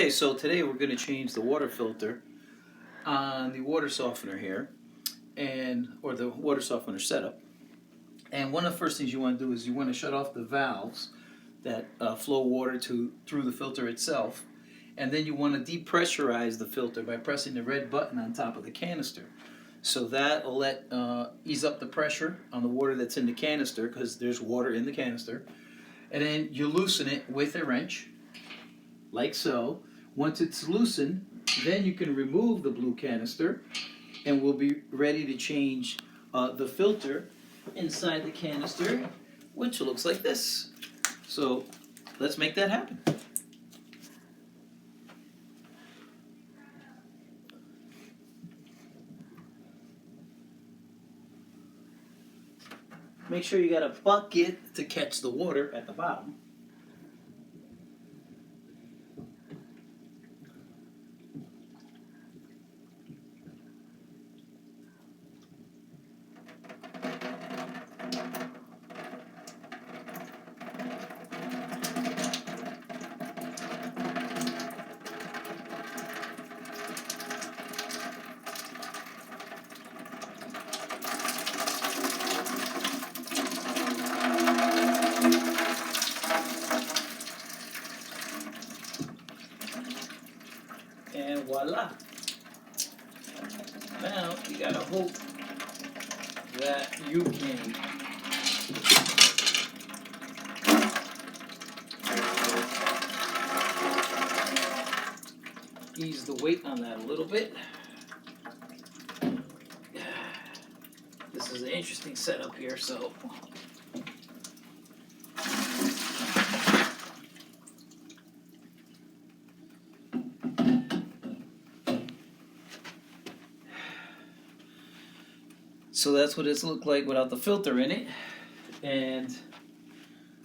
Okay, so today we're going to change the water filter on the water softener here, or the water softener setup. And one of the first things you want to do is you want to shut off the valves that flow water through the filter itself, and then you want to depressurize the filter by pressing the red button on top of the canister. So that will ease up the pressure on the water that's in the canister, because there's water in the canister. And then you loosen it with a wrench, like so. Once it's loosened, then you can remove the blue canister, and we'll be ready to change the filter inside the canister, which looks like this. So let's make that happen. Make sure you got a bucket to catch the water at the bottom. And voila. Now you gotta hope that you can ease the weight on that a little bit. This is an interesting setup here, so that's what it's looked like without the filter in it. And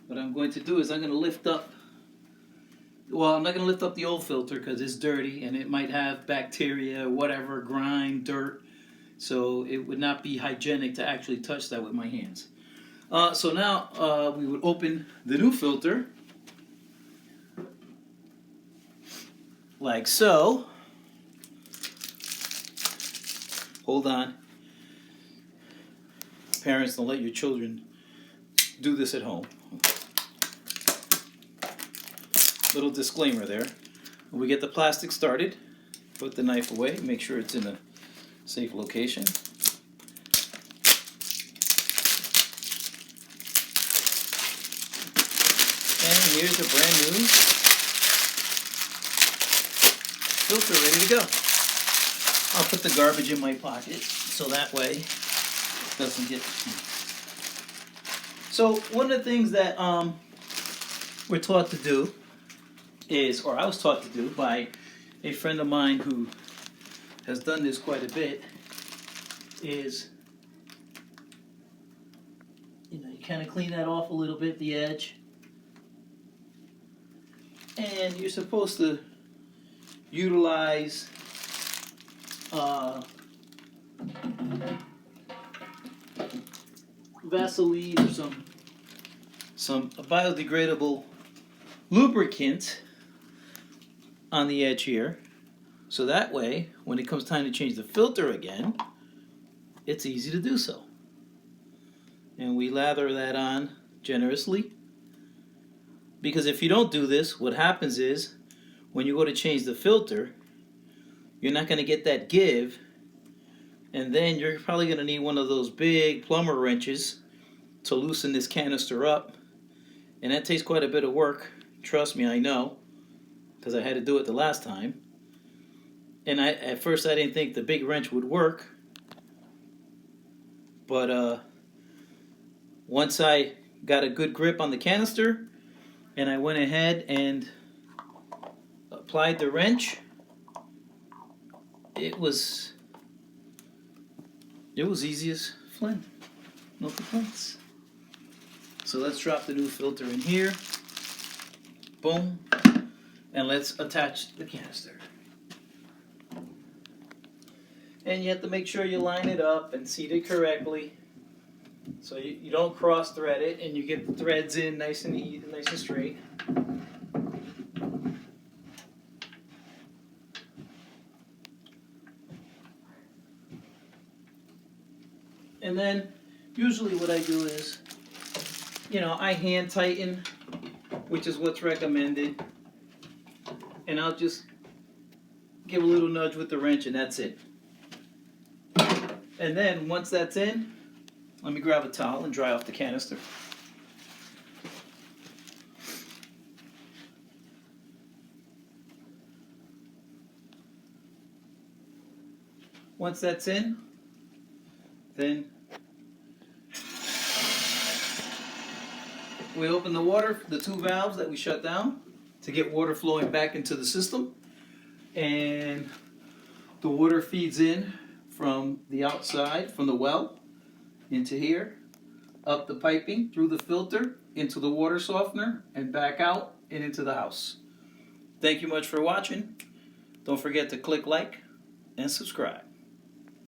what I'm going to do is I'm going to lift up, well, I'm not going to lift up the old filter because it's dirty and it might have bacteria, whatever, grime, dirt. So it would not be hygienic to actually touch that with my hands. So now we would open the new filter, like so. Hold on. Parents, don't let your children do this at home. Little disclaimer there. When we get the plastic started, put the knife away, make sure it's in a safe location. And here's a brand new filter ready to go. I'll put the garbage in my pocket so that way doesn't get. So one of the things that we're taught to do is, or I was taught to do by a friend of mine who has done this quite a bit, is you kind of clean that off a little bit, the edge, and you're supposed to utilize Vaseline or some biodegradable lubricant on the edge here, so that way when it comes time to change the filter again, it's easy to do so. And we lather that on generously, because if you don't do this, what happens is when you go to change the filter, you're not going to get that give, and then you're probably going to need one of those big plumber wrenches to loosen this canister up, and that takes quite a bit of work. Trust me, I know, because I had to do it the last time. And at first I didn't think the big wrench would work, but once I got a good grip on the canister and I went ahead and applied the wrench, it was easy as Flint. No complaints. So let's drop the new filter in here. Boom. And let's attach the canister. And you have to make sure you line it up and seat it correctly, so you don't cross thread it, and you get the threads in nice and straight. And then usually what I do is, I hand tighten, which is what's recommended. And I'll just give a little nudge with the wrench and that's it. And then once that's in, let me grab a towel and dry off the canister. Once that's in, then we open the two valves that we shut down to get water flowing back into the system. And the water feeds in from the outside, from the well, into here, up the piping, through the filter, into the water softener, and back out and into the house. Thank you much for watching. Don't forget to click like and subscribe.